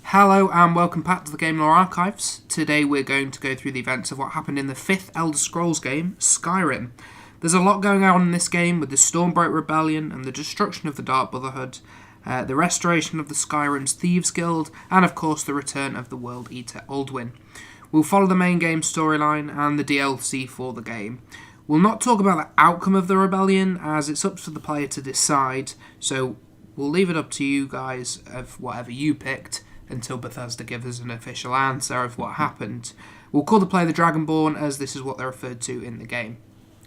Hello and welcome back to the Game Lore Archives. Today we're going to go through the events of what happened in the 5th Elder Scrolls game, Skyrim. There's a lot going on in this game with the Stormbright Rebellion and the destruction of the Dark Brotherhood, the restoration of the Skyrim's Thieves Guild, and of course the return of the World Eater Alduin. We'll follow the main game storyline and the DLC for the game. We'll not talk about the outcome of the rebellion as it's up to the player to decide, so we'll leave it up to you guys of whatever you picked until Bethesda gives us an official answer of what happened. We'll call the player the Dragonborn as this is what they're referred to in the game.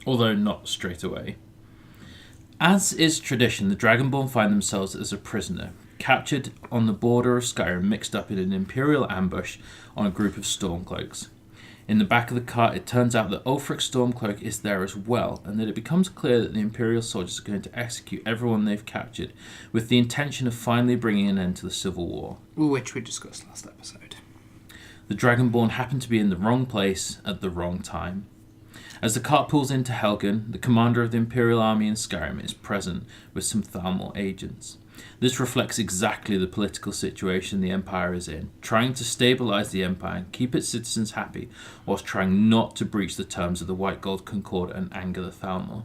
Although not straight away. As is tradition, the Dragonborn find themselves as a prisoner, captured on the border of Skyrim, mixed up in an Imperial ambush on a group of Stormcloaks. In the back of the cart, it turns out that Ulfric's Stormcloak is there as well, and that it becomes clear that the Imperial soldiers are going to execute everyone they've captured, with the intention of finally bringing an end to the Civil War. Which we discussed last episode. The Dragonborn happen to be in the wrong place at the wrong time. As the cart pulls into Helgen, the commander of the Imperial army in Skyrim is present with some Thalmor agents. This reflects exactly the political situation the Empire is in, trying to stabilise the Empire and keep its citizens happy, whilst trying not to breach the terms of the White Gold Concord and anger the Thalmor.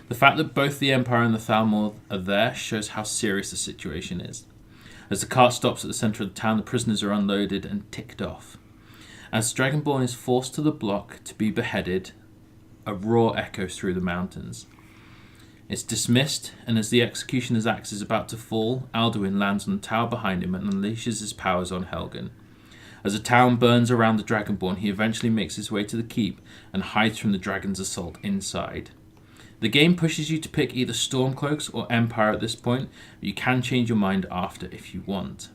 The fact that both the Empire and the Thalmor are there shows how serious the situation is. As the cart stops at the centre of the town, the prisoners are unloaded and ticked off. As Dragonborn is forced to the block to be beheaded, a roar echoes through the mountains. It's dismissed, and as the executioner's axe is about to fall, Alduin lands on the tower behind him and unleashes his powers on Helgen. As the town burns around the Dragonborn, he eventually makes his way to the keep and hides from the dragon's assault inside. The game pushes you to pick either Stormcloaks or Empire at this point, but you can change your mind after if you want.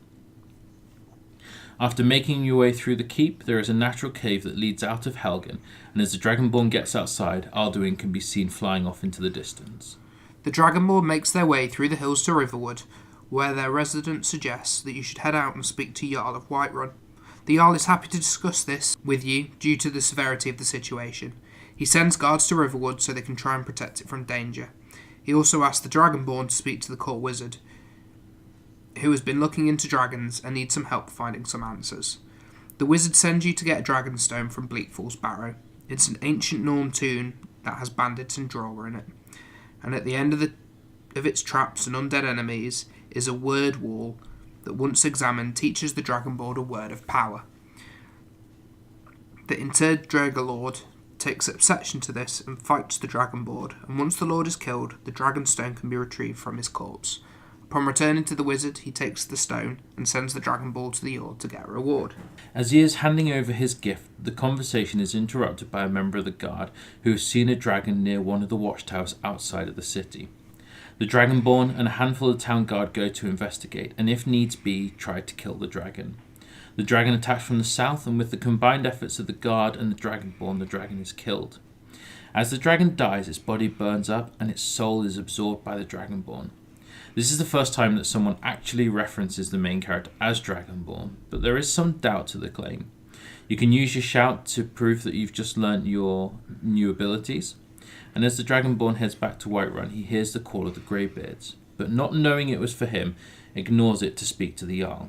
After making your way through the keep, there is a natural cave that leads out of Helgen, and as the Dragonborn gets outside, Alduin can be seen flying off into the distance. The Dragonborn makes their way through the hills to Riverwood, where their resident suggests that you should head out and speak to Jarl of Whiterun. The Jarl is happy to discuss this with you due to the severity of the situation. He sends guards to Riverwood so they can try and protect it from danger. He also asks the Dragonborn to speak to the court wizard, who has been looking into dragons and needs some help finding some answers. The wizard sends you to get a dragonstone from Bleakfall's Barrow. It's an ancient Norn tune that has bandits and drawer in it. And at the end of its traps and undead enemies is a word wall that, once examined, teaches the Dragonborn a word of power. The interred Dragonlord takes obsession to this and fights the Dragonborn, and once the Lord is killed, the Dragonstone can be retrieved from his corpse. Upon returning to the wizard, he takes the stone and sends the Dragonborn to the Jarl to get a reward. As he is handing over his gift, the conversation is interrupted by a member of the guard who has seen a dragon near one of the watchtowers outside of the city. The Dragonborn and a handful of town guard go to investigate, and if needs be, try to kill the dragon. The dragon attacks from the south, and with the combined efforts of the guard and the Dragonborn, the dragon is killed. As the dragon dies, its body burns up, and its soul is absorbed by the Dragonborn. This is the first time that someone actually references the main character as Dragonborn, but there is some doubt to the claim. You can use your shout to prove that you've just learnt your new abilities, and as the Dragonborn heads back to Whiterun, he hears the call of the Greybeards, but not knowing it was for him, ignores it to speak to the Jarl.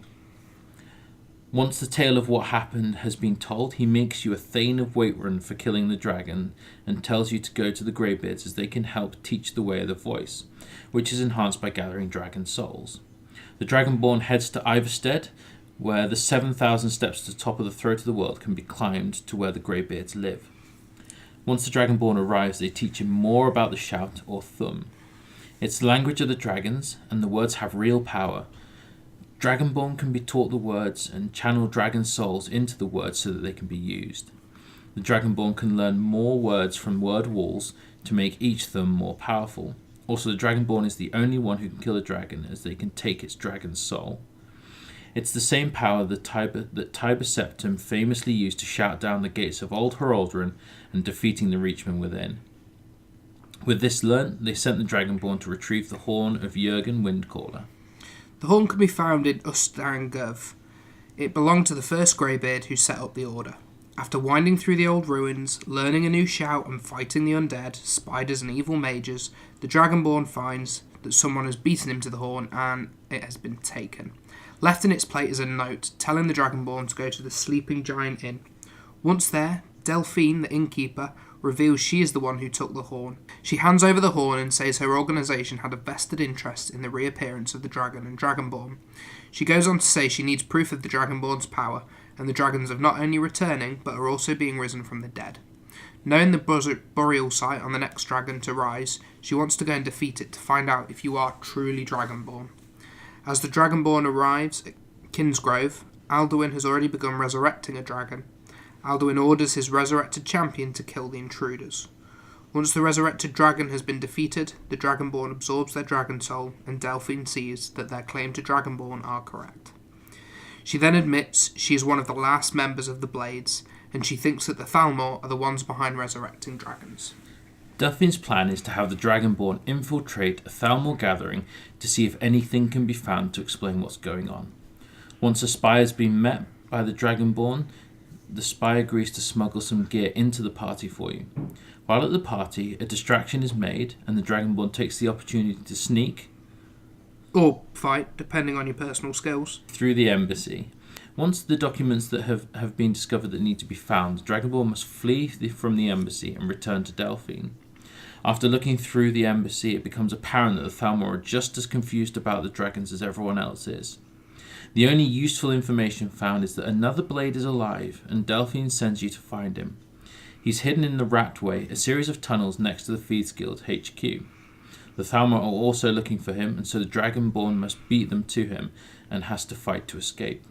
Once the tale of what happened has been told, he makes you a Thane of Whiterun for killing the dragon and tells you to go to the Greybeards as they can help teach the way of the voice, which is enhanced by gathering dragon souls. The Dragonborn heads to Ivarstead, where the 7,000 steps to the top of the throat of the world can be climbed to where the Greybeards live. Once the Dragonborn arrives, they teach him more about the shout or thum. It's the language of the dragons, and the words have real power. Dragonborn can be taught the words and channel dragon souls into the words so that they can be used. The Dragonborn can learn more words from word walls to make each thum more powerful. Also, the Dragonborn is the only one who can kill a dragon, as they can take its dragon's soul. It's the same power that Tiber Septim famously used to shout down the gates of Old Heraldrin and defeating the Reachmen within. With this learnt, they sent the Dragonborn to retrieve the horn of Jurgen Windcaller. The horn can be found in Ustanguv. It belonged to the first Greybeard who set up the order. After winding through the old ruins, learning a new shout and fighting the undead, spiders and evil mages, the Dragonborn finds that someone has beaten him to the horn and it has been taken. Left in its plate is a note telling the Dragonborn to go to the Sleeping Giant Inn. Once there, Delphine, the innkeeper, reveals she is the one who took the horn. She hands over the horn and says her organisation had a vested interest in the reappearance of the dragon and Dragonborn. She goes on to say she needs proof of the Dragonborn's power, and the dragons are not only returning, but are also being risen from the dead. Knowing the burial site on the next dragon to rise, she wants to go and defeat it to find out if you are truly Dragonborn. As the Dragonborn arrives at Kinsgrove, Alduin has already begun resurrecting a dragon. Alduin orders his resurrected champion to kill the intruders. Once the resurrected dragon has been defeated, the Dragonborn absorbs their dragon soul, and Delphine sees that their claim to Dragonborn are correct. She then admits she is one of the last members of the Blades, and she thinks that the Thalmor are the ones behind resurrecting dragons. Delphine's plan is to have the Dragonborn infiltrate a Thalmor gathering to see if anything can be found to explain what's going on. Once a spy has been met by the Dragonborn, the spy agrees to smuggle some gear into the party for you. While at the party, a distraction is made, and the Dragonborn takes the opportunity to sneak, or fight, depending on your personal skills, through the embassy. Once the documents that have been discovered that need to be found, the Dragonborn must flee from the embassy and return to Delphine. After looking through the embassy, it becomes apparent that the Thalmor are just as confused about the dragons as everyone else is. The only useful information found is that another blade is alive, and Delphine sends you to find him. He's hidden in the Ratway, a series of tunnels next to the Thieves Guild HQ. The Thalmor are also looking for him, and so the Dragonborn must beat them to him, and has to fight to escape.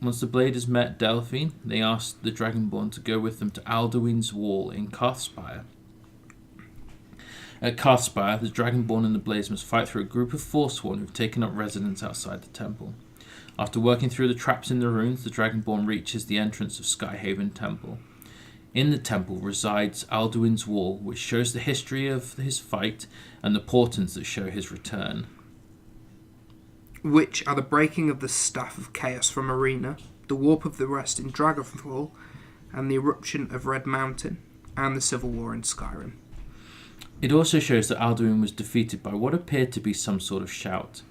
Once the blade has met Delphine, they ask the Dragonborn to go with them to Alduin's Wall in Karthspire. At Karthspire, the Dragonborn and the Blades must fight through a group of Forsworn who've taken up residence outside the temple. After working through the traps in the ruins, the Dragonborn reaches the entrance of Skyhaven Temple. In the temple resides Alduin's Wall, which shows the history of his fight and the portents that show his return, which are the breaking of the Staff of Chaos from Arena, the warp of the Rest in Dragonfall, and the eruption of Red Mountain, and the Civil War in Skyrim. It also shows that Alduin was defeated by what appeared to be some sort of shout.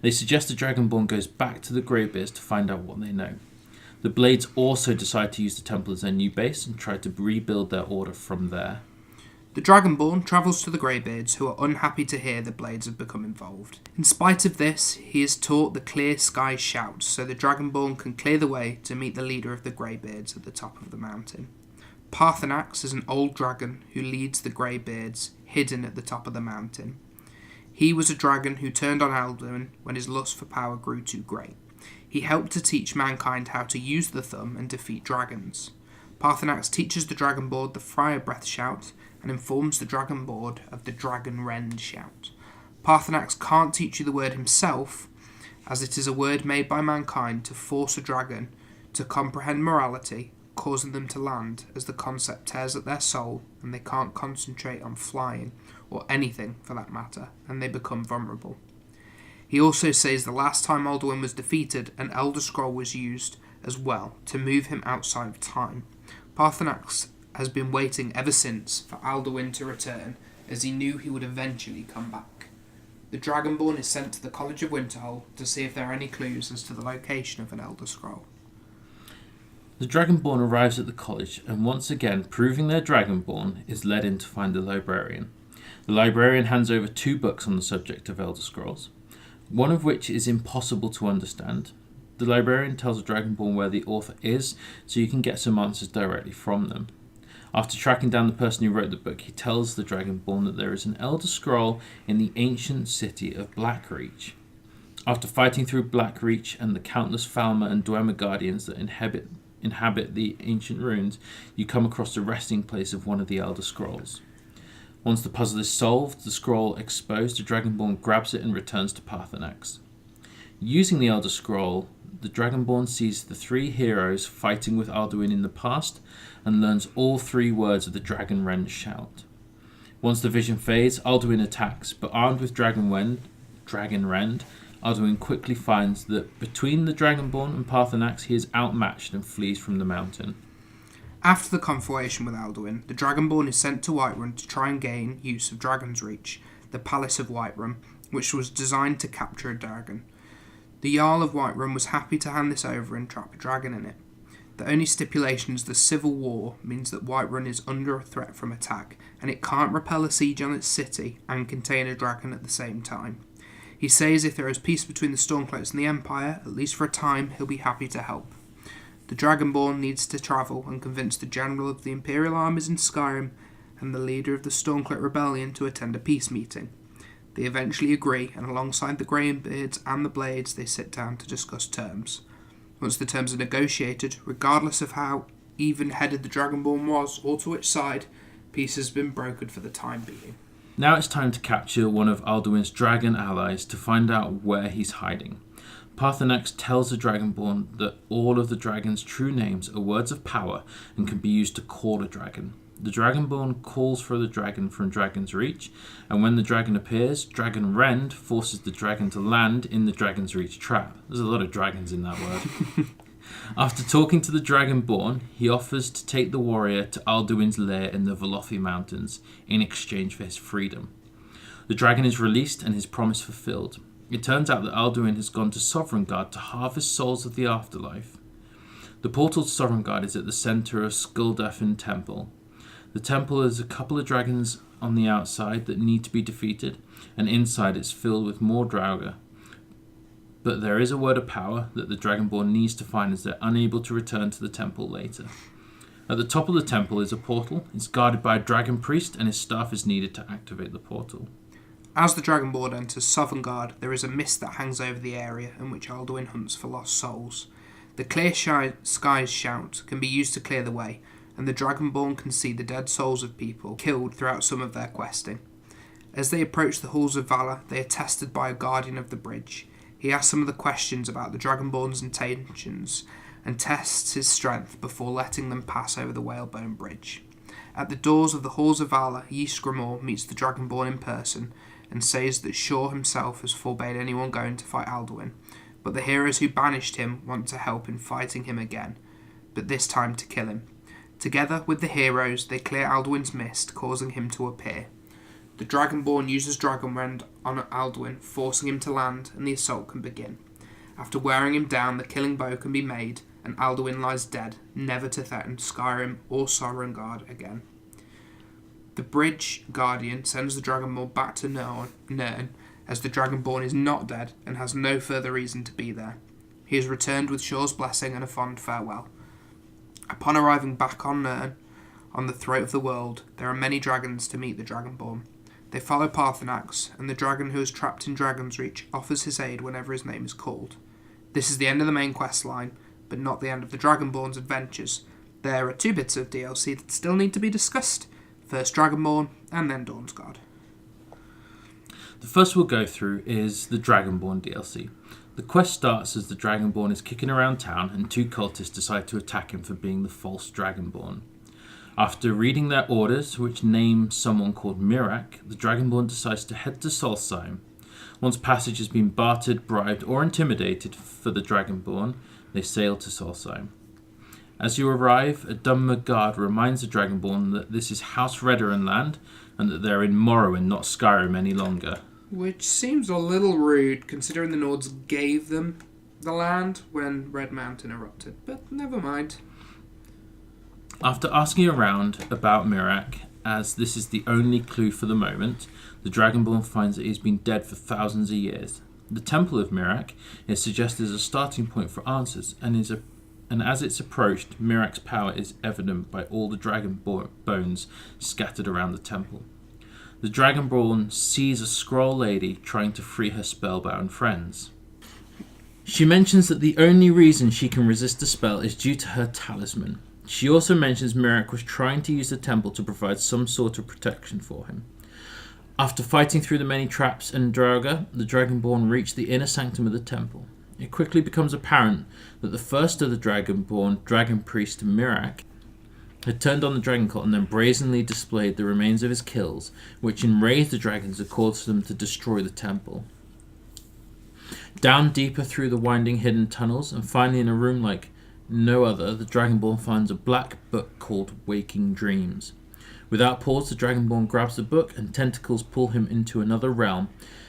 They suggest the Dragonborn goes back to the Greybeards to find out what they know. The Blades also decide to use the temple as their new base and try to rebuild their order from there. The Dragonborn travels to the Greybeards, who are unhappy to hear the Blades have become involved. In spite of this, he is taught the Clear Sky shout, so the Dragonborn can clear the way to meet the leader of the Greybeards at the top of the mountain. Parthenax is an old dragon who leads the Greybeards, hidden at the top of the mountain. He was a dragon who turned on Alduin when his lust for power grew too great. He helped to teach mankind how to use the thumb and defeat dragons. Parthenax teaches the Dragonborn the Fire Breath shout and informs the Dragonborn of the Dragon Rend shout. Parthenax can't teach you the word himself, as it is a word made by mankind to force a dragon to comprehend morality, causing them to land, as the concept tears at their soul and they can't concentrate on flying, or anything for that matter, and they become vulnerable. He also says the last time Alduin was defeated, an Elder Scroll was used as well to move him outside of time. Parthenax has been waiting ever since for Alduin to return, as he knew he would eventually come back. The Dragonborn is sent to the College of Winterhold to see if there are any clues as to the location of an Elder Scroll. The Dragonborn arrives at the college, and once again, proving they're Dragonborn, is led in to find the librarian. The librarian hands over 2 books on the subject of Elder Scrolls, one of which is impossible to understand. The librarian tells the Dragonborn where the author is, so you can get some answers directly from them. After tracking down the person who wrote the book, he tells the Dragonborn that there is an Elder Scroll in the ancient city of Blackreach. After fighting through Blackreach and the countless Falmer and Dwemer guardians that inhabit the ancient ruins, you come across the resting place of one of the Elder Scrolls. Once the puzzle is solved, the scroll exposed, the Dragonborn grabs it and returns to Parthenax. Using the Elder Scroll, the Dragonborn sees the 3 heroes fighting with Alduin in the past and learns all 3 words of the Dragon Rend shout. Once the vision fades, Alduin attacks, but armed with Dragon Rend, Alduin quickly finds that between the Dragonborn and Parthenax he is outmatched and flees from the mountain. After the confrontation with Alduin, the Dragonborn is sent to Whiterun to try and gain use of Dragon's Reach, the Palace of Whiterun, which was designed to capture a dragon. The Jarl of Whiterun was happy to hand this over and trap a dragon in it. The only stipulation is the civil war means that Whiterun is under a threat from attack, and it can't repel a siege on its city and contain a dragon at the same time. He says if there is peace between the Stormcloaks and the Empire, at least for a time, he'll be happy to help. The Dragonborn needs to travel and convince the general of the Imperial armies in Skyrim and the leader of the Stormcloak Rebellion to attend a peace meeting. They eventually agree, and alongside the Greybeards and the Blades, they sit down to discuss terms. Once the terms are negotiated, regardless of how even-headed the Dragonborn was or to which side, peace has been brokered for the time being. Now it's time to capture one of Alduin's dragon allies to find out where he's hiding. Parthenax tells the Dragonborn that all of the dragon's true names are words of power and can be used to call a dragon. The Dragonborn calls for the dragon from Dragon's Reach, and when the dragon appears, Dragon Rend forces the dragon to land in the Dragon's Reach trap. There's a lot of dragons in that word. After talking to the Dragonborn, he offers to take the warrior to Alduin's lair in the Velothi Mountains in exchange for his freedom. The dragon is released and his promise fulfilled. It turns out that Alduin has gone to Sovngarde to harvest souls of the afterlife. The portal to Sovngarde is at the centre of Skuldafn Temple. The temple has a couple of dragons on the outside that need to be defeated, and inside it's filled with more Draugr. But there is a word of power that the Dragonborn needs to find as they're unable to return to the temple later. At the top of the temple is a portal. It's guarded by a dragon priest, and his staff is needed to activate the portal. As the Dragonborn enters Sovngarde, there is a mist that hangs over the area in which Alduin hunts for lost souls. The Clear Skies shout can be used to clear the way, and the Dragonborn can see the dead souls of people killed throughout some of their questing. As they approach the Halls of Valor, they are tested by a guardian of the bridge. He asks some of the questions about the Dragonborn's intentions and tests his strength before letting them pass over the Whalebone Bridge. At the doors of the Halls of Valor, Ysgramor meets the Dragonborn in person and says that Shaw himself has forbade anyone going to fight Alduin, but the heroes who banished him want to help in fighting him again, but this time to kill him. Together with the heroes, they clear Alduin's mist, causing him to appear. The Dragonborn uses Dragonrend on Alduin, forcing him to land, and the assault can begin. After wearing him down, the killing bow can be made, and Alduin lies dead, never to threaten Skyrim or Sovngarde again. The Bridge Guardian sends the Dragonborn back to Nirn, as the Dragonborn is not dead and has no further reason to be there. He is returned with Shaw's blessing and a fond farewell. Upon arriving back on Nirn, on the throat of the world, there are many dragons to meet the Dragonborn. They follow Parthenax, and the dragon who is trapped in Dragon's Reach offers his aid whenever his name is called. This is the end of the main quest line, but not the end of the Dragonborn's adventures. There are 2 bits of DLC that still need to be discussed. First Dragonborn, and then Dawnsguard. The first we'll go through is the Dragonborn DLC. The quest starts as the Dragonborn is kicking around town and 2 cultists decide to attack him for being the false Dragonborn. After reading their orders, which name someone called Miraak, the Dragonborn decides to head to Solstheim. Once passage has been bartered, bribed, or intimidated for the Dragonborn, they sail to Solstheim. As you arrive, a Dwemer guard reminds the Dragonborn that this is House Redoran land and that they're in Morrowind, not Skyrim any longer. Which seems a little rude, considering the Nords gave them the land when Red Mountain erupted, but never mind. After asking around about Miraak, as this is the only clue for the moment, the Dragonborn finds that he's been dead for thousands of years. The Temple of Miraak is suggested as a starting point for answers, and as it's approached, Miraak's power is evident by all the dragon bones scattered around the temple. The Dragonborn sees a Skrull lady trying to free her spellbound friends. She mentions that the only reason she can resist the spell is due to her talisman. She also mentions Miraak was trying to use the temple to provide some sort of protection for him. After fighting through the many traps and Draugr, the Dragonborn reach the inner sanctum of the temple. It quickly becomes apparent that the first of the Dragonborn, Dragon Priest Miraak, had turned on the dragon cult and then brazenly displayed the remains of his kills, which enraged the dragons and caused them to destroy the temple. Down deeper through the winding hidden tunnels, and finally in a room like no other, the Dragonborn finds a black book called Waking Dreams. Without pause, the Dragonborn grabs the book and tentacles pull him into another realm,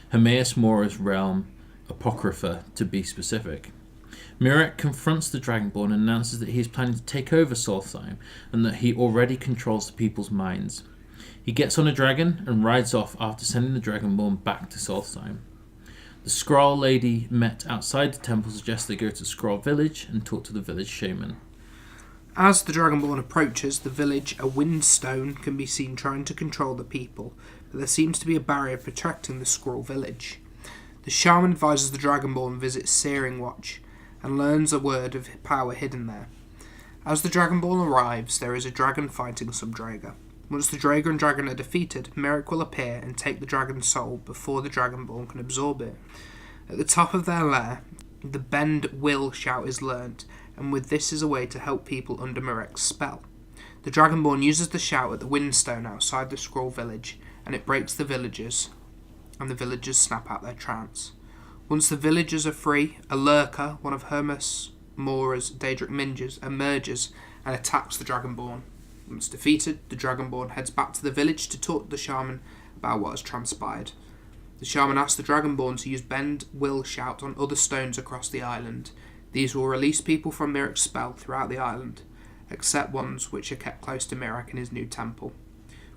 Hermaeus Mora's realm, Apocrypha to be specific. Mirek confronts the Dragonborn and announces that he is planning to take over Solstheim and that he already controls the people's minds. He gets on a dragon and rides off after sending the Dragonborn back to Solstheim. The Skrull lady met outside the temple suggests they go to Skrull village and talk to the village shaman. As the Dragonborn approaches the village, a windstone can be seen trying to control the people, but there seems to be a barrier protecting the Skrull village. The shaman advises the Dragonborn visit Searing Watch and learns a word of power hidden there. As the Dragonborn arrives, there is a dragon fighting some Draga. Once the Draga and dragon are defeated, Mirek will appear and take the dragon's soul before the Dragonborn can absorb it. At the top of their lair, the Bend Will shout is learnt, and with this is a way to help people under Mirek's spell. The Dragonborn uses the shout at the windstone outside the Skrull village, and it breaks the villagers, and the villagers snap out their trance. Once the villagers are free, a lurker, one of Hermaeus Mora's Daedric ninjas, emerges and attacks the Dragonborn. Once defeated, the Dragonborn heads back to the village to talk to the shaman about what has transpired. The shaman asks the Dragonborn to use Bend Will shout on other stones across the island. These will release people from Mirek's spell throughout the island, except ones which are kept close to Mirek in his new temple.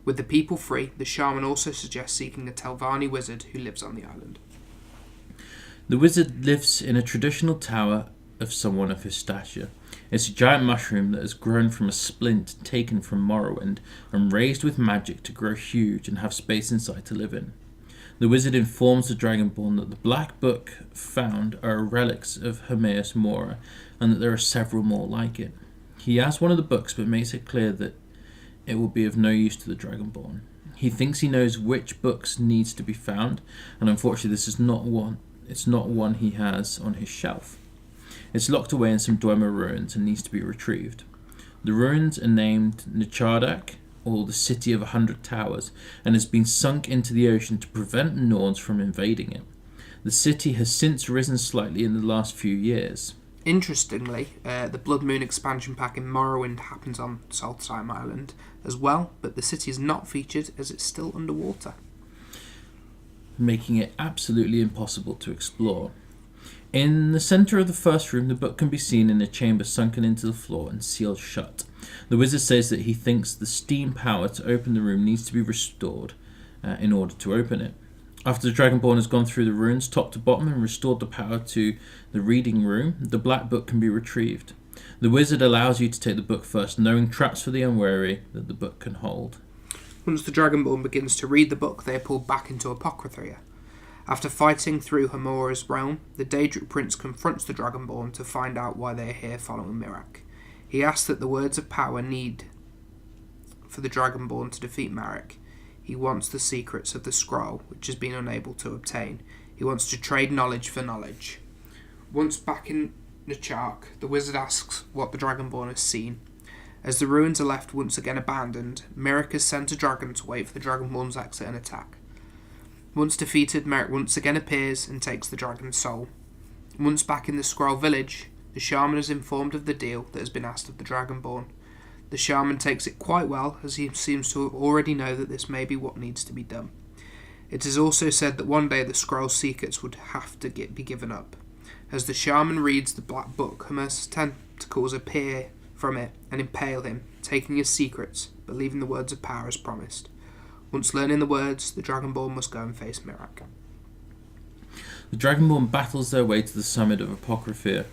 With the people free, the shaman also suggests seeking a Telvanni wizard who lives on the island. The wizard lives in a traditional tower of someone of his stature. It's a giant mushroom that has grown from a splint taken from Morrowind and raised with magic to grow huge and have space inside to live in. The wizard informs the Dragonborn that the black book found are relics of Hermaeus Mora and that there are several more like it. He has one of the books but makes it clear that it will be of no use to the Dragonborn. He thinks he knows which books needs to be found, and unfortunately this is not one. It's not one he has on his shelf. It's locked away in some Dwemer ruins and needs to be retrieved. The ruins are named Nchardak, or the City of 100 Towers, and has been sunk into the ocean to prevent Norns from invading it. The city has since risen slightly in the last few years. Interestingly, the Blood Moon expansion pack in Morrowind happens on Solstheim Island as well, but the city is not featured as it's still underwater, making it absolutely impossible to explore. In the centre of the first room, the book can be seen in a chamber sunken into the floor and sealed shut. The wizard says that he thinks the steam power to open the room needs to be restored in order to open it. After the Dragonborn has gone through the ruins top to bottom and restored the power to the reading room, the black book can be retrieved. The wizard allows you to take the book first, knowing traps for the unwary that the book can hold. Once the Dragonborn begins to read the book, they are pulled back into Apocrypha. After fighting through Hamora's realm, the Daedric Prince confronts the Dragonborn to find out why they are here following Mirek. He asks that the words of power need for the Dragonborn to defeat Mirek. He wants the secrets of the scroll, which has been unable to obtain. He wants to trade knowledge for knowledge. Once back in Nchardak, the wizard asks what the Dragonborn has seen. As the ruins are left once again abandoned, Mirek has sent a dragon to wait for the Dragonborn's exit and attack. Once defeated, Mirek once again appears and takes the dragon's soul. Once back in the Skrull village, the shaman is informed of the deal that has been asked of the Dragonborn. The shaman takes it quite well, as he seems to already know that this may be what needs to be done. It is also said that one day the Skrull secrets would have to be given up. As the shaman reads the black book, Hermaeus' tentacles appear from it and impale him, taking his secrets, but leaving the words of power as promised. Once learning the words, the Dragonborn must go and face Mirek. The Dragonborn battles their way to the summit of Apocrypha,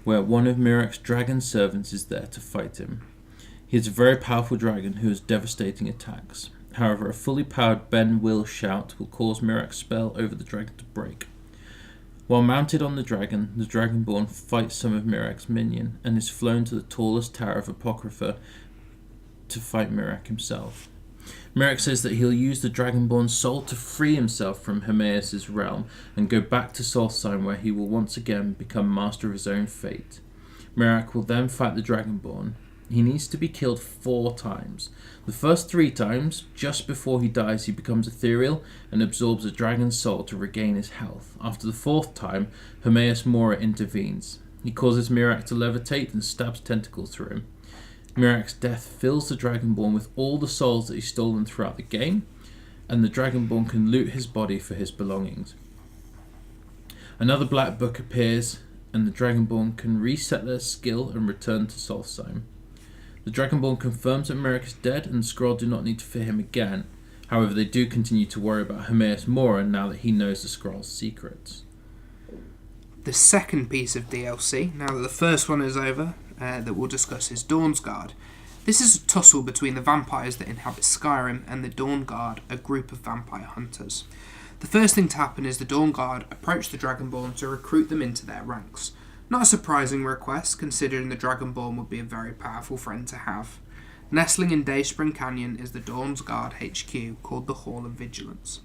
where one of Mirek's dragon servants is there to fight him. He is a very powerful dragon who has devastating attacks. However, a fully powered Ben Will shout will cause Mirek's spell over the dragon to break. While mounted on the Dragonborn fights some of Mirek's minion and is flown to the tallest tower of Apocrypha to fight Mirek himself. Mirek says that he'll use the Dragonborn's soul to free himself from Hermaeus' realm and go back to Solstheim, where he will once again become master of his own fate. Mirek will then fight the Dragonborn. He needs to be killed 4 times. The first 3 times, just before he dies, he becomes ethereal and absorbs a dragon's soul to regain his health. After the 4th time, Hermaeus Mora intervenes. He causes Miraak to levitate and stabs tentacles through him. Miraak's death fills the Dragonborn with all the souls that he's stolen throughout the game, and the Dragonborn can loot his body for his belongings. Another black book appears, and the Dragonborn can reset their skill and return to Solstheim. The Dragonborn confirms that Miraak is dead, and the Skrull do not need to fear him again. However, they do continue to worry about Hermaeus Mora now that he knows the Skrull's secrets. The second piece of DLC, now that the first one is over, that we'll discuss is Dawn's Guard. This is a tussle between the vampires that inhabit Skyrim and the Dawn Guard, a group of vampire hunters. The first thing to happen is the Dawn Guard approach the Dragonborn to recruit them into their ranks. Not a surprising request, considering the Dragonborn would be a very powerful friend to have. Nestling in Dayspring Canyon is the Dawn's Guard HQ, called the Hall of Vigilance.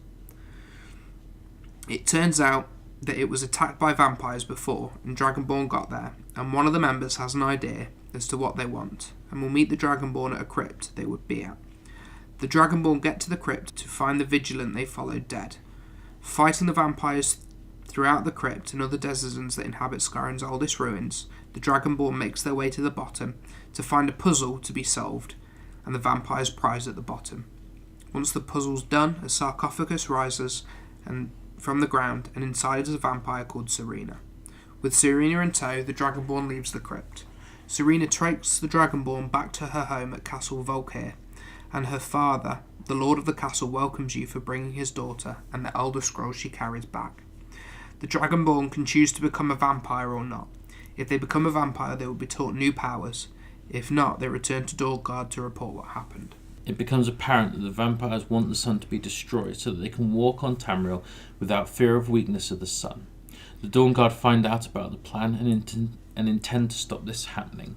It turns out that it was attacked by vampires before, and Dragonborn got there, and one of the members has an idea as to what they want, and will meet the Dragonborn at a crypt they would be at. The Dragonborn get to the crypt to find the Vigilant they followed dead. Fighting the vampires throughout the crypt and other denizens that inhabit Skyrim's oldest ruins, the Dragonborn makes their way to the bottom to find a puzzle to be solved, and the vampire's prize at the bottom. Once the puzzle's done, a sarcophagus rises from the ground, and inside is a vampire called Serena. With Serena in tow, the Dragonborn leaves the crypt. Serena takes the Dragonborn back to her home at Castle Volkir, and her father, the Lord of the castle, welcomes you for bringing his daughter and the Elder Scroll she carries back. The Dragonborn can choose to become a vampire or not. If they become a vampire, they will be taught new powers. If not, they return to Dawnguard to report what happened. It becomes apparent that the vampires want the sun to be destroyed so that they can walk on Tamriel without fear of weakness of the sun. The Dawnguard find out about the plan and intend to stop this happening.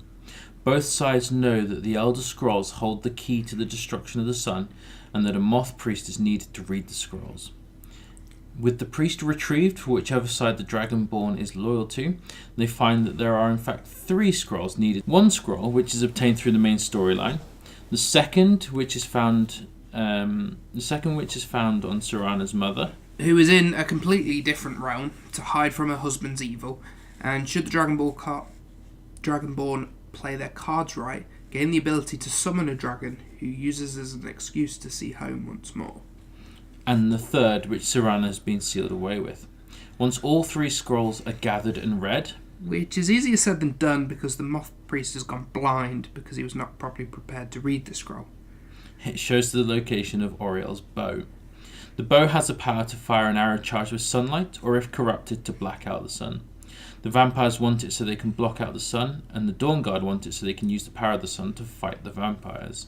Both sides know that the Elder Scrolls hold the key to the destruction of the sun, and that a moth priest is needed to read the scrolls. With the priest retrieved for whichever side the Dragonborn is loyal to, they find that there are in fact 3 scrolls needed. One scroll, which is obtained through the main storyline. The second, which is found on Serana's mother, who is in a completely different realm to hide from her husband's evil, and should the Dragonborn play their cards right, gain the ability to summon a dragon who uses as an excuse to see home once more. And the third, which Serana has been sealed away with. Once all 3 scrolls are gathered and read, which is easier said than done because the moth priest has gone blind because he was not properly prepared to read the scroll. It shows the location of Auriel's bow. The bow has the power to fire an arrow charged with sunlight, or if corrupted, to black out the sun. The vampires want it so they can block out the sun, and the Dawnguard want it so they can use the power of the sun to fight the vampires.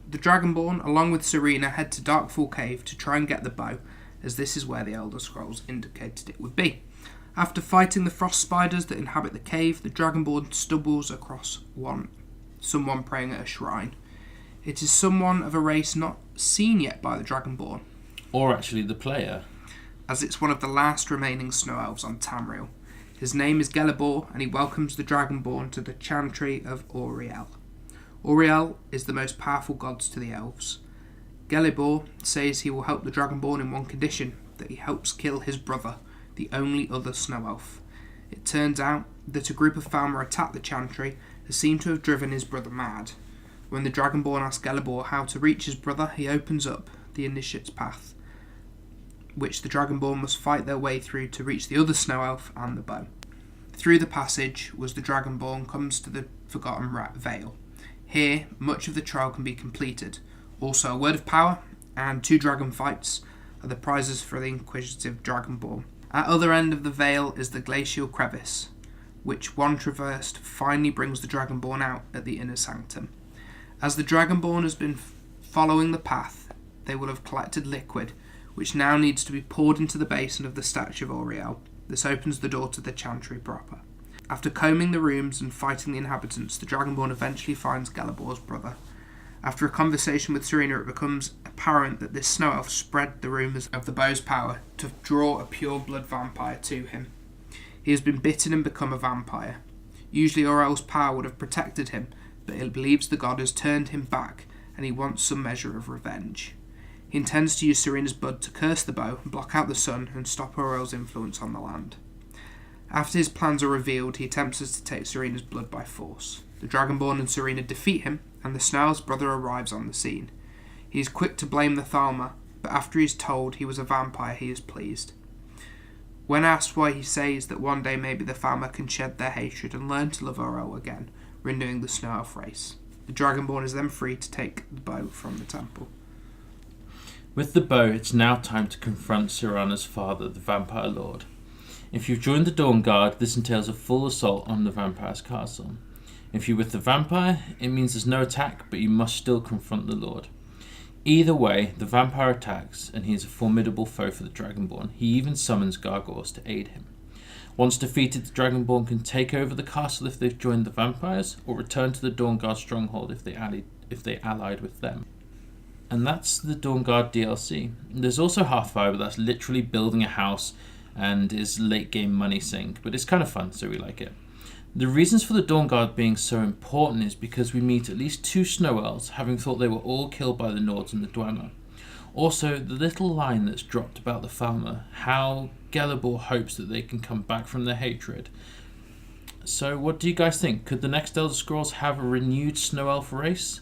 The Dragonborn, along with Serena, head to Darkfall Cave to try and get the bow, as this is where the Elder Scrolls indicated it would be. After fighting the frost spiders that inhabit the cave, the Dragonborn stumbles across someone praying at a shrine. It is someone of a race not seen yet by the Dragonborn. Or actually the player. As it's one of the last remaining snow elves on Tamriel. His name is Gelibor, and he welcomes the Dragonborn to the Chantry of Auriel. Auriel is the most powerful gods to the elves. Gelibor says he will help the Dragonborn in one condition, that he helps kill his brother, the only other snow elf. It turns out that a group of Falmer attacked the Chantry and seem to have driven his brother mad. When the Dragonborn asks Gelibor how to reach his brother, he opens up the Initiate's path, which the Dragonborn must fight their way through to reach the other snow elf and the bow. Through the passage was the Dragonborn comes to the Forgotten Vale. Here, much of the trial can be completed. Also, a word of power and 2 dragon fights are the prizes for the inquisitive Dragonborn. At other end of the vale is the glacial crevice, which one traversed finally brings the Dragonborn out at the inner sanctum. As the Dragonborn has been following the path, they will have collected liquid, which now needs to be poured into the basin of the statue of Auriel. This opens the door to the Chantry proper. After combing the rooms and fighting the inhabitants, the Dragonborn eventually finds Gelibor's brother. After a conversation with Serena, it becomes apparent that this snow elf spread the rumours of the bow's power to draw a pure-blood vampire to him. He has been bitten and become a vampire. Usually Auriel's power would have protected him, but he believes the god has turned him back, and he wants some measure of revenge. He intends to use Serena's blood to curse the bow, block out the sun, and stop Auriel's influence on the land. After his plans are revealed, he attempts to take Serena's blood by force. The Dragonborn and Serena defeat him, and the Snail's brother arrives on the scene. He is quick to blame the Thalma, but after he is told he was a vampire, he is pleased. When asked why, he says that one day maybe the Thalma can shed their hatred and learn to love Oro again, renewing the Snow Elf race. The Dragonborn is then free to take the bow from the temple. With the bow, it's now time to confront Sirana's father, the Vampire Lord. If you've joined the Dawn Guard, this entails a full assault on the vampire's castle. If you're with the vampire, it means there's no attack, but you must still confront the Lord. Either way, the vampire attacks, and he is a formidable foe for the Dragonborn. He even summons gargoyles to aid him. Once defeated, the Dragonborn can take over the castle if they've joined the vampires, or return to the Dawn Guard stronghold if they allied with them. And that's the Dawn Guard DLC. There's also Hearthfire, but that's literally building a house and is late game money sink, but it's kind of fun, so we like it. The reasons for the Dawn Guard being so important is because we meet at least 2 Snow Elves, having thought they were all killed by the Nords and the Dwemer. Also, the little line that's dropped about the Thalma, how Gelibor hopes that they can come back from their hatred. So what do you guys think? Could the next Elder Scrolls have a renewed Snow Elf race?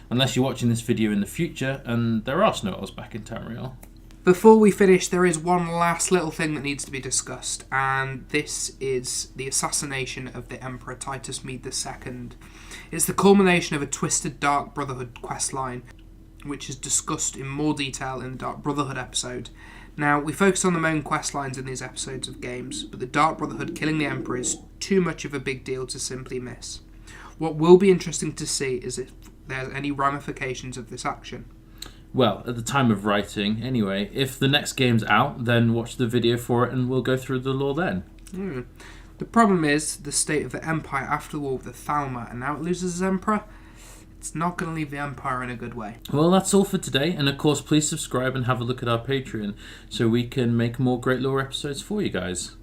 Unless you're watching this video in the future, and there are Snow Elves back in Tamriel. Before we finish, there is one last little thing that needs to be discussed, and this is the assassination of the Emperor Titus Mede II. It's the culmination of a twisted Dark Brotherhood questline, which is discussed in more detail in the Dark Brotherhood episode. Now, we focus on the main questlines in these episodes of games, but the Dark Brotherhood killing the Emperor is too much of a big deal to simply miss. What will be interesting to see is if there's any ramifications of this action. Well, at the time of writing, anyway, if the next game's out, then watch the video for it and we'll go through the lore then. The problem is the state of the Empire after the war with the Thalma, and now it loses its Emperor. It's not going to leave the Empire in a good way. Well, that's all for today, and of course, please subscribe and have a look at our Patreon so we can make more great lore episodes for you guys.